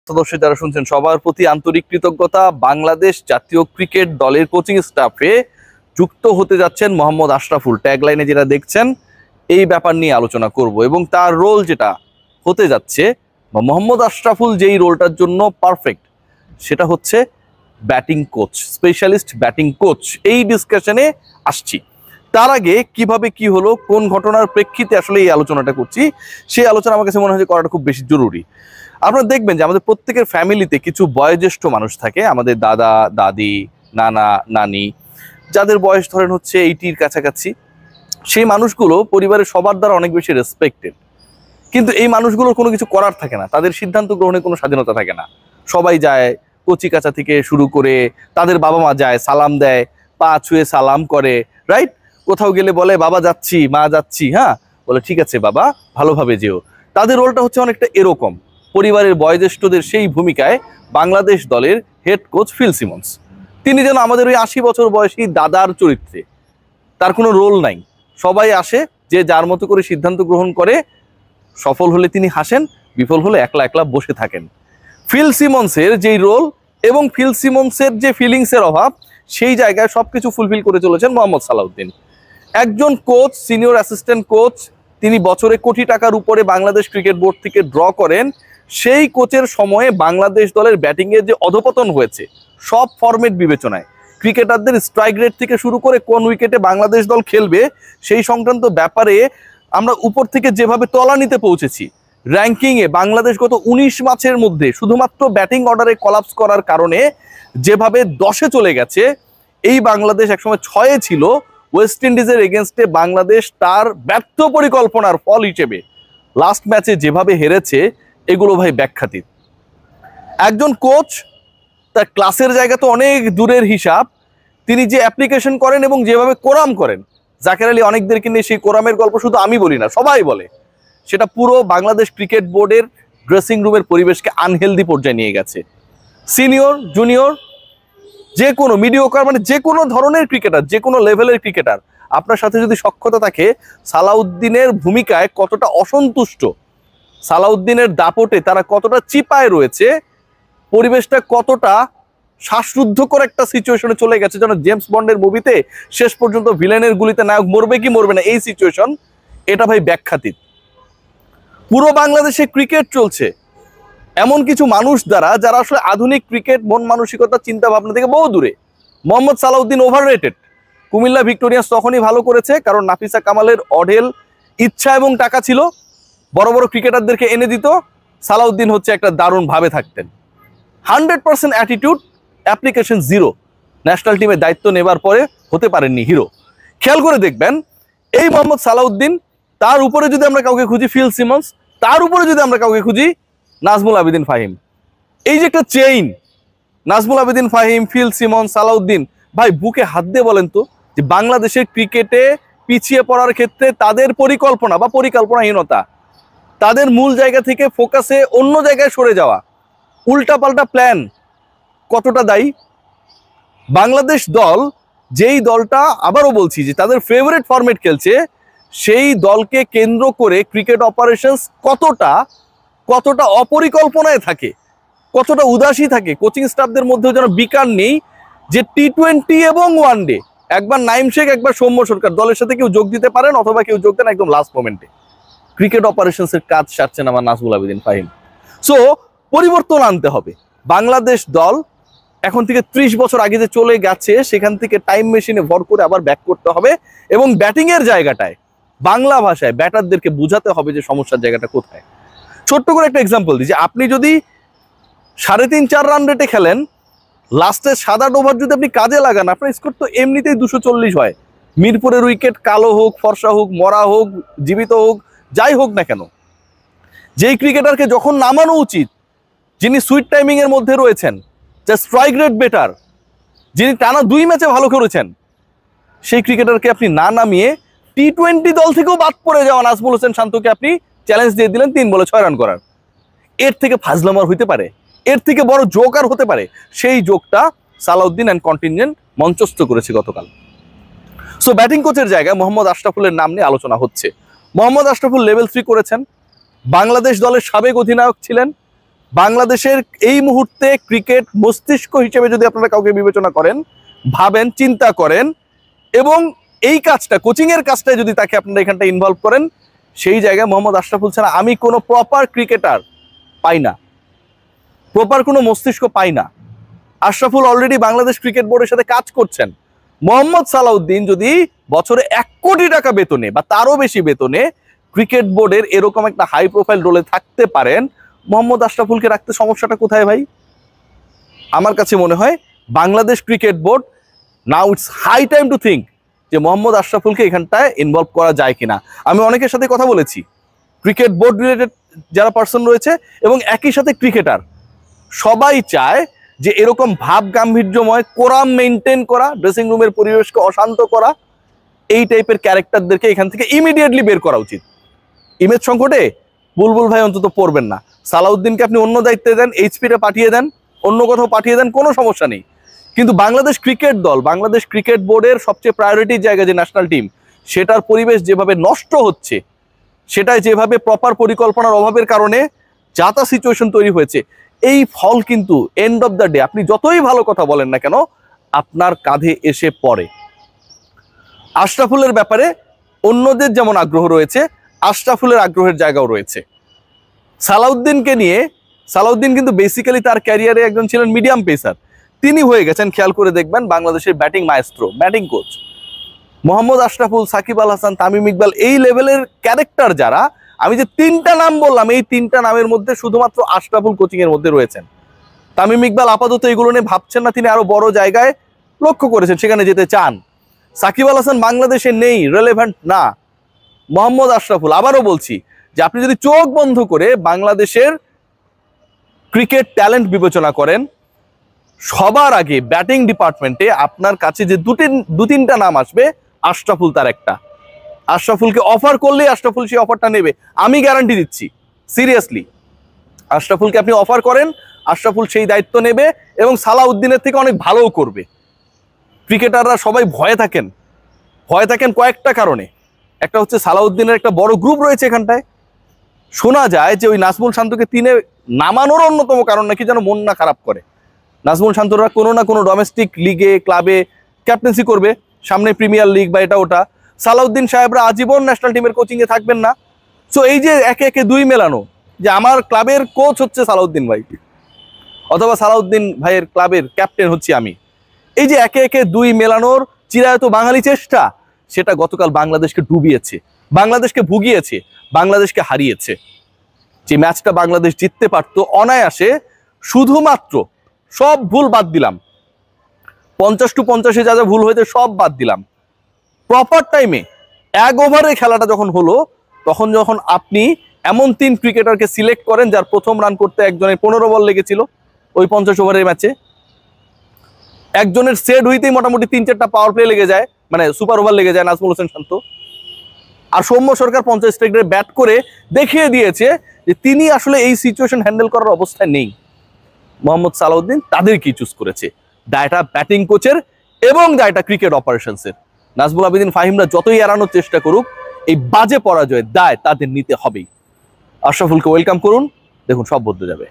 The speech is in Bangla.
দর্শক যারা শুনছেন সবার প্রতি আন্তরিক কৃতজ্ঞতা। বাংলাদেশ জাতীয় ক্রিকেট দলের কোচিং স্টাফে যুক্ত হতে যাচ্ছেন মোহাম্মদ আশরাফুল। ট্যাগলাইনে যেটা দেখছেন এই ব্যাপার নিয়ে আলোচনা করব এবং তার রোল যেটা হতে যাচ্ছে বা মোহাম্মদ আশরাফুল যেই রোলটার জন্য পারফেক্ট সেটা হচ্ছে batting coach, specialist batting coach. এই ডিসকাশনে আসছি। তার আগে কিভাবে কি হলো, কোন ঘটনার প্রেক্ষিতে আসলে এই আলোচনাটা করছি, সেই আলোচনা আমার কাছে মনে হয় করাটা খুব বেশি জরুরি। আপনারা দেখবেন যে আমাদের প্রত্যেকের ফ্যামিলিতে কিছু বয়োজ্যেষ্ঠ মানুষ থাকে, আমাদের দাদা দাদি, নানা নানি, যাদের বয়স ধরেন হচ্ছে 80-র কাছাকাছি। সেই মানুষগুলো পরিবারের সবার দ্বারা অনেক বেশি রেসপেক্টেড, কিন্তু এই মানুষগুলোর কোনো কিছু করার থাকে না, তাদের সিদ্ধান্ত গ্রহণের কোনো স্বাধীনতা থাকে না। সবাই যায়, কচি কাঁচা থেকে শুরু করে তাদের বাবা মা যায়, সালাম দেয়, পা ছুঁয়ে সালাম করে, রাইট? কোথাও গেলে বলে বাবা যাচ্ছি, মা যাচ্ছি, হ্যাঁ বলে ঠিক আছে বাবা, ভালোভাবে যেও। তাদের রোলটা হচ্ছে অনেকটা এরকম। পরিবারের বয়োজ্যেষ্ঠদের সেই ভূমিকায় বাংলাদেশ দলের হেড কোচ ফিল সিমন্স, তিনি যেন আমাদের ওই 80 বছর বয়সী দাদার চরিত্রে। তার কোনো রোল নাই, সবাই আসে, যে যার মতো করে সিদ্ধান্ত গ্রহণ করে। সফল হলে তিনি হাসেন, বিফল হলে একলা একলা বসে থাকেন। ফিল সিমন্সের যেই রোল এবং ফিল সিমন্সের যে ফিলিংসের অভাব, সেই জায়গায় সবকিছু ফুলফিল করে চলেছেন মোহাম্মদ সালাউদ্দিন। একজন কোচ, সিনিয়র অ্যাসিস্ট্যান্ট কোচ, তিনি বছরে কোটি টাকার উপরে বাংলাদেশ ক্রিকেট বোর্ড থেকে ড্র করেন। সেই কোচের সময়ে বাংলাদেশ দলের ব্যাটিংয়ের যে অধপতন হয়েছে সব ফরম্যাট বিবেচনায়, ক্রিকেটারদের স্ট্রাইক রেট থেকে শুরু করে কোন উইকেটে বাংলাদেশ দল খেলবে সেই সংক্রান্ত ব্যাপারে আমরা উপর থেকে যেভাবে তলানিতে পৌঁছেছি, র্যাঙ্কিংয়ে বাংলাদেশ গত 19 ম্যাচের মধ্যে শুধুমাত্র ব্যাটিং অর্ডারে কলাপস করার কারণে যেভাবে 10-এ চলে গেছে, এই বাংলাদেশ একসময় 6-এ ছিল। ওয়েস্ট ইন্ডিজের এগেনস্টে বাংলাদেশ তার ব্যর্থ পরিকল্পনার ফল হিসেবে লাস্ট ম্যাচে যেভাবে হেরেছে, এগুলো ভাই ব্যাখ্যাতীত। একজন কোচ তার ক্লাসের জায়গা তো অনেক দূরের হিসাব, তিনি যে অ্যাপ্লিকেশন করেন এবং যেভাবে কোরাম করেন, জাকের আলী অনেকদেরকে নিয়ে সেই কোরামের গল্প শুধু আমি বলি না, সবাই বলে, সেটা পুরো বাংলাদেশ ক্রিকেট বোর্ডের ড্রেসিং রুমের পরিবেশকে আনহেলদি পর্যায়ে নিয়ে গেছে। সিনিয়র জুনিয়র যে কোনো মিডিওকার, মানে যে কোনো ধরনের ক্রিকেটার, যে কোনো লেভেলের ক্রিকেটার, আপনার সাথে যদি সখ্যতা থাকে, সালাউদ্দিনের ভূমিকায় কতটা অসন্তুষ্ট, সালাউদ্দিনের দাপটে তারা কতটা চিপায় রয়েছে, পরিবেশটা কতটা শ্বাসরুদ্ধকর একটা সিচুয়েশনে চলে গেছে, যেন জেমস বন্ডের মুভিতে শেষ পর্যন্ত ভিলেনের গুলিতে নায়ক মরবে কি মরবে না, এই সিচুয়েশন, এটা ভাই ব্যাখ্যাতীত। পুরো বাংলাদেশে ক্রিকেট চলছে এমন কিছু মানুষ দ্বারা যারা আসলে আধুনিক ক্রিকেট মন মানসিকতা চিন্তা ভাবনা থেকে বহু দূরে। মোহাম্মদ সালাউদ্দিন ওভাররেটেড। কুমিল্লা ভিক্টোরিয়ান্স তখনই ভালো করেছে কারণ নাফিসা কামালের অঢেল ইচ্ছা এবং টাকা ছিল, বড় বড় ক্রিকেটারদেরকে এনে দিত। সালাউদ্দিন হচ্ছে একটা দারুণ ভাবে থাকতেন। 100% অ্যাটিটিউড, অ্যাপ্লিকেশন জিরো। ন্যাশনাল টিমের দায়িত্ব নেবার পরে হতে পারেননি হিরো। খেয়াল করে দেখবেন এই মোহাম্মদ সালাউদ্দিন, তার উপরে যদি আমরা কাউকে খুঁজি ফিল সিমন্স, তার উপরে যদি আমরা কাউকে খুঁজি নাজমুল আবেদিন ফাহিম। এই যে একটা chain, Nazmul Abedin Fahim, Phil Simmons, Salauddin, ভাই বুকে হাত দিয়ে বলেন তো যে বাংলাদেশের ক্রিকেটে পিছিয়ে পড়ার ক্ষেত্রে তাদের পরিকল্পনা বা পরিকল্পনাহীনতা, তাদের মূল জায়গা থেকে ফোকাসে অন্য জায়গায় সরে যাওয়া, উল্টাপাল্টা প্ল্যান কতটা দায়ী? বাংলাদেশ দল, যেই দলটা আবারও বলছি যে তাদের ফেভারিট ফরম্যাট খেলছে, সেই দলকে কেন্দ্র করে ক্রিকেট অপারেশনস কতটা অপরিকল্পনায় থাকে, কতটা উদাসী থাকে। কোচিং স্টাফদের মধ্যেও যেন বিকার নেই যে টি-20 এবং ওয়ানডে একবার নাইম শেখ, একবার সৌম্য সরকার দলের সাথে কেউ যোগ দিতে পারেন অথবা কেউ যোগ দেন একদম লাস্ট মোমেন্টে। ক্রিকেট অপারেশনসের কাজ সারছেন আমার নাজমুল আবেদিন ফাহিম। সো পরিবর্তন আনতে হবে। বাংলাদেশ দল এখন থেকে 30 বছর আগে যে চলে গেছে, সেখান থেকে টাইম মেশিনে ভর করে আবার ব্যাক করতে হবে এবং ব্যাটিংয়ের জায়গাটায় বাংলা ভাষায় ব্যাটারদেরকে বোঝাতে হবে যে সমস্যার জায়গাটা কোথায়। ছোট্ট করে একটা এক্সাম্পল দিই, যে আপনি যদি 3.5-4 রান রেটে খেলেন, লাস্টের 7-8 ওভার যদি আপনি কাজে লাগান, আপনার স্কোর তো এমনিতেই 240 হয়। মিরপুরের উইকেট কালো হোক, ফর্সা হোক, মরা হোক, জীবিত হোক, যাই হোক না কেন, যেই ক্রিকেটারকে যখন নামানো উচিত, যিনি সুইট টাইমিং এর মধ্যে রয়েছেন, যে স্ট্রাইক রেট বেটার, যিনি টানা 2 ম্যাচে ভালো করেছেন, সেই ক্রিকেটারকে আপনি না নামিয়ে টি-20 দল থেকেও বাদ পড়ে যাওয়া নাজমুল হোসেন শান্তকে আপনি চ্যালেঞ্জ দিয়ে দিলেন 3 বলে 6 রান করার। এর থেকে ফাজলামার হইতে পারে? এর থেকে বড় জোকার হতে পারে? সেই জোকটা সালাউদ্দিন অ্যান্ড কন্টিনজেন্ট মঞ্চস্থ করেছে গতকাল। সো ব্যাটিং কোচের জায়গায় মোহাম্মদ আশরাফুলের নাম নিয়ে আলোচনা হচ্ছে। মোহাম্মদ আশরাফুল লেভেল 3 করেছেন, বাংলাদেশ দলের সাবেক অধিনায়ক ছিলেন, বাংলাদেশের এই মুহূর্তে ক্রিকেট মস্তিষ্ক হিসেবে যদি আপনারা কাউকে বিবেচনা করেন, ভাবেন, চিন্তা করেন এবং এই কাজটা, কোচিং এর কাজটা যদি তাকে আপনারা এখানটা ইনভলভ করেন, সেই জায়গায় মোহাম্মদ আশরাফুল ছাড়া আমি কোনো প্রপার ক্রিকেটার পাই না, প্রপার কোনো মস্তিষ্ক পাই না। আশরাফুল অলরেডি বাংলাদেশ ক্রিকেট বোর্ডের সাথে কাজ করছেন। মোহাম্মদ সালাউদ্দিন যদি বছরে 1 কোটি টাকা বেতনে বা তারও বেশি বেতনে ক্রিকেট বোর্ডের এরকম একটা হাই প্রোফাইল রোলে থাকতে পারেন, মোহাম্মদ আশরাফুলকে রাখতে সমস্যাটা কোথায় ভাই? আমার কাছে মনে হয় Bangladesh cricket board now it's high time to think যে মোহাম্মদ আশরাফুলকে এখানটায় ইনভলভ করা যায় কিনা। আমি অনেকের সাথে কথা বলেছি, ক্রিকেট বোর্ড রিলেটেড যারা পার্সন রয়েছে এবং একই সাথে ক্রিকেটার, সবাই চায় যে এরকম ভাব গাম্ভীর্যময় কোরাম মেনটেন করা, ড্রেসিং রুমের পরিবেশকে অশান্ত করা, এই টাইপের ক্যারেক্টারদেরকে এখান থেকে ইমিডিয়েটলি বের করা উচিত। ইমেজ সংকটে বুলবুল ভাই অন্তত পড়বেন না। সালাউদ্দিনকে আপনি অন্য দায়িত্বে দেন, এইচপিতে পাঠিয়ে দেন, অন্য কোথাও পাঠিয়ে দেন, কোনো সমস্যা নেই। কিন্তু বাংলাদেশ ক্রিকেট দল, বাংলাদেশ ক্রিকেট বোর্ডের সবচেয়ে প্রায়োরিটির জায়গা যে ন্যাশনাল টিম, সেটার পরিবেশ যেভাবে নষ্ট হচ্ছে, সেটাই যেভাবে প্রপার পরিকল্পনার অভাবের কারণে যা তা সিচুয়েশন তৈরি হয়েছে, এই ফল কিন্তু এন্ড অফ দ্য ডে আপনি যতই ভালো কথা বলেন না কেন আপনার কাঁধে এসে পড়ে। আশরাফুলের ব্যাপারে অন্যদের যেমন আগ্রহ রয়েছে, আশরাফুলের আগ্রহের জায়গাও রয়েছে। সালাউদ্দিনকে নিয়ে, সালাউদ্দিন কিন্তু বেসিক্যালি তার ক্যারিয়ারে একজন ছিলেন মিডিয়াম পেসার, তিনি হয়ে গেছেন খেয়াল করে দেখবেন বাংলাদেশের batting maestro, batting coach. Mohammad Ashraful, Shakib Al Hasan, Tamim Iqbal, এই লেভেলের ক্যারেক্টার যারা, আমি যে 3টা নাম বললাম, এই 3টা নামের মধ্যে শুধুমাত্র আশরাফুল কোচিং এর মধ্যে রয়েছেন। তামিম ইকবাল আপাতত এগুলো নিয়ে ভাবছেন না, তিনি আরো বড় জায়গায় লক্ষ্য করেছেন, সেখানে যেতে চান। সাকিব আল হাসান বাংলাদেশে নেই, রেলেভেন্ট না। মোহাম্মদ আশরাফুল, আবারও বলছি যে আপনি যদি চোখ বন্ধ করে বাংলাদেশের ক্রিকেট ট্যালেন্ট বিবেচনা করেন, সবার আগে ব্যাটিং ডিপার্টমেন্টে আপনার কাছে যে 2-3টা নাম আসবে, আশরাফুল তার একটা। আশরাফুলকে অফার করলে আশরাফুল সেই অফারটা নেবে, আমি গ্যারান্টি দিচ্ছি। সিরিয়াসলি, আশরাফুলকে আপনি অফার করেন, আশরাফুল সেই দায়িত্ব নেবে এবং সালাউদ্দিনের থেকে অনেক ভালোও করবে। ক্রিকেটাররা সবাই ভয়ে থাকেন, ভয় থাকেন কয়েকটা কারণে। একটা হচ্ছে সালাউদ্দিনের একটা বড় গ্রুপ রয়েছে এখানটায়। শোনা যায় যে ওই নাজমুল শান্তকে 3-এ নামানোর অন্যতম কারণ নাকি যেন মন না খারাপ করে। নাজমুল শান্তরা কোনো না কোনো ডোমেস্টিক লিগে, ক্লাবে ক্যাপ্টেন্সি করবে, সামনে প্রিমিয়ার লিগ বা এটা ওটা। সালাউদ্দিন সাহেবরা আজীবন ন্যাশনাল টিমের কোচিংয়ে থাকবেন না। সো এই যে একে একে 2 মেলানো, যে আমার ক্লাবের কোচ হচ্ছে সালাউদ্দিন ভাই, অথবা সালাউদ্দিন ভাইয়ের ক্লাবের ক্যাপ্টেন হচ্ছি আমি, এই যে একে একে 2 মেলানোর চিরায়ত বাঙালি চেষ্টা, সেটা গতকাল বাংলাদেশকে ডুবিয়েছে, বাংলাদেশকে ভুগিয়েছে, বাংলাদেশকে হারিয়েছে। যে ম্যাচটা বাংলাদেশ জিততে পারতো অনায়াসে, শুধুমাত্র সব ভুল বাদ দিলাম, 50-50 যা যা ভুল হয়েছে সব বাদ দিলাম, প্রপার টাইমে 1 ওভারে খেলাটা যখন হলো, তখন যখন আপনি এমন 3 ক্রিকেটারকে সিলেক্ট করেন যার প্রথম রান করতে একজনের 15 বল লেগেছিল ওই 50 ওভারের ম্যাচে, একজনের সেট হইতেই মোটামুটি 3-4টা পাওয়ার প্লে লেগে যায়, মানে সুপার ওভার লেগে যায় নাজমুল হোসেন শান্ত। আর সৌম্য সরকার 50 স্ট্রাইকে ব্যাট করে দেখিয়ে দিয়েছে যে তিনি আসলে এই সিচুয়েশন হ্যান্ডেল করার অবস্থায় নেই। মোহাম্মদ সালাউদ্দিন তাদেরকেই চুজ করেছে, দায়টা ব্যাটিং কোচের এবং দায়টা ক্রিকেট অপারেশনসের। নাজমুল আবেদিন ফাহিমরা যতই এড়ানোর চেষ্টা করুক, এই বাজে পরাজয়ের দায় তাদের নিতে হবেই। আশরাফুলকে ওয়েলকাম করুন, দেখুন সব বদলে যাবে।